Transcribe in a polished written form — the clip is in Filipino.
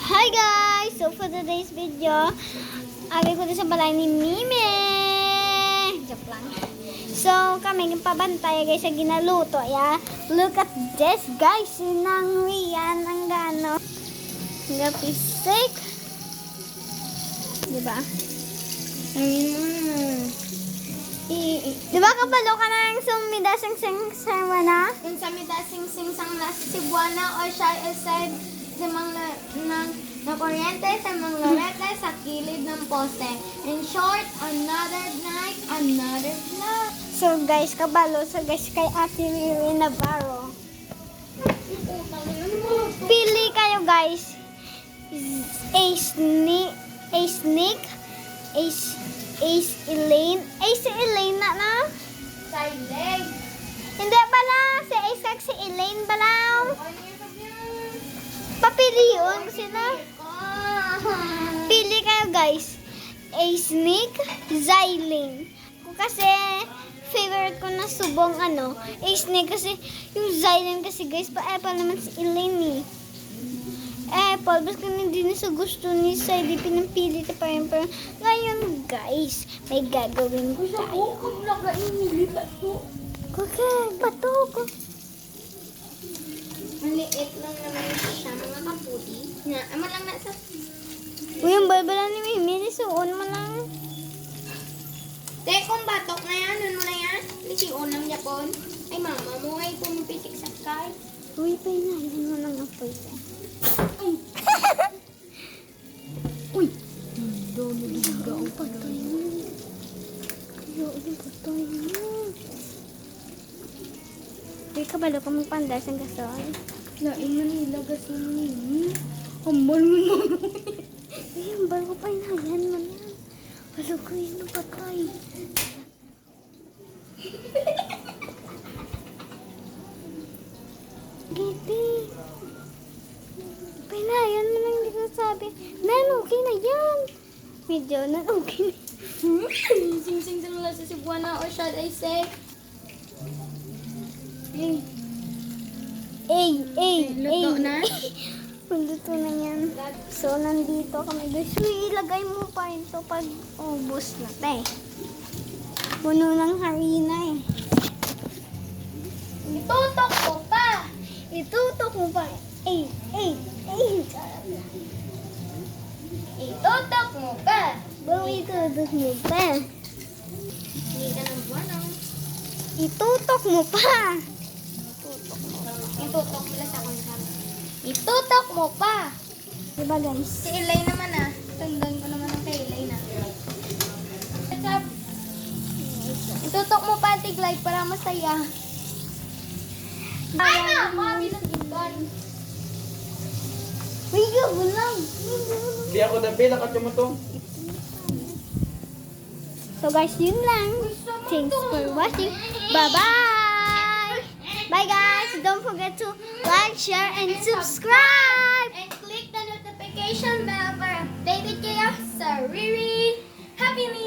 Hi guys! So for today's video, abi ko sa balay ni Mime. Joke lang. So kami pabantay guys sa ginaluto ya. Look at this guys, sinang riyan ang gano. Gapisik. Diba? Diba kapalo ka na ng sumidasing sing-sing na? Yung sa midasing sing-sang na si Cebuana or siya aside sa mga na kuryente sa mga lorete sa kilid ng poste. In short, another night, another vlog. So guys, kabalo sa guys kay Ate Riri Navarro. Pili kayo guys. Ace Elaine na. Silent. Hindi pala, si Ace kag si Elaine balaw. Papiliyon sila. Pili kayo guys. Ace Zylene. Kung kasi favorite ko na subong Ace kasi yung Zylene kasi guys pa-apple naman si Elaine Apple, basta hindi na sa gusto ni Sadie, pinapili pa rin. Pero ngayon guys, may gagawin tayo. Bato ko. Maliit lang naman siya, mga kaputi. Na, ama lang nasa. Uy, yung balbala ni Mimi, suon mo lang. Kung batok na yan, nun mo na yan. Nisiun ng Japon. Ay, mama mo ay pumipitik sa sky. Uy, painahin mo lang apoy ko. Uy! Ang patay mo. Ayaw, ang patay mo. Uy, kabalo ka magpandas ng gason. Lain na nila gason nini. Hambal mo na. Uy, ang bal ko painahin mo na. Wala ko yun ang patay. Giti. Painayan mo lang, hindi ko sabi. Nan, okay na yan. Medyo, nan, okay na. Sing-sing sa nila sa Cebuana or should I say? Luto na? Luto na yan. So, nandito kami. Guys, ilagay mo pa ito pag ubos na, te. Puno ng harina Itutok ko pa! Itutok mo pa. Itutok mo pa! Bawa itutok mo pa. Hindi ka ng buwan Itutok mo pa. Itutok nila sa akong kami. Itutok mo pa! Diba guys? Si Elaine naman Tandaan ko naman ang kay Elaine What's up? Itutok mo pa, Tiglay, para masaya. Ay na! Mami ng iban. Uy, gawa lang. Di ako dabi, nakat mo to. So guys, yun lang. Thanks for watching. Bye-bye! Bye guys! Don't forget to like, share, and subscribe! And click the notification bell para updated kayo sa Riri. Happy New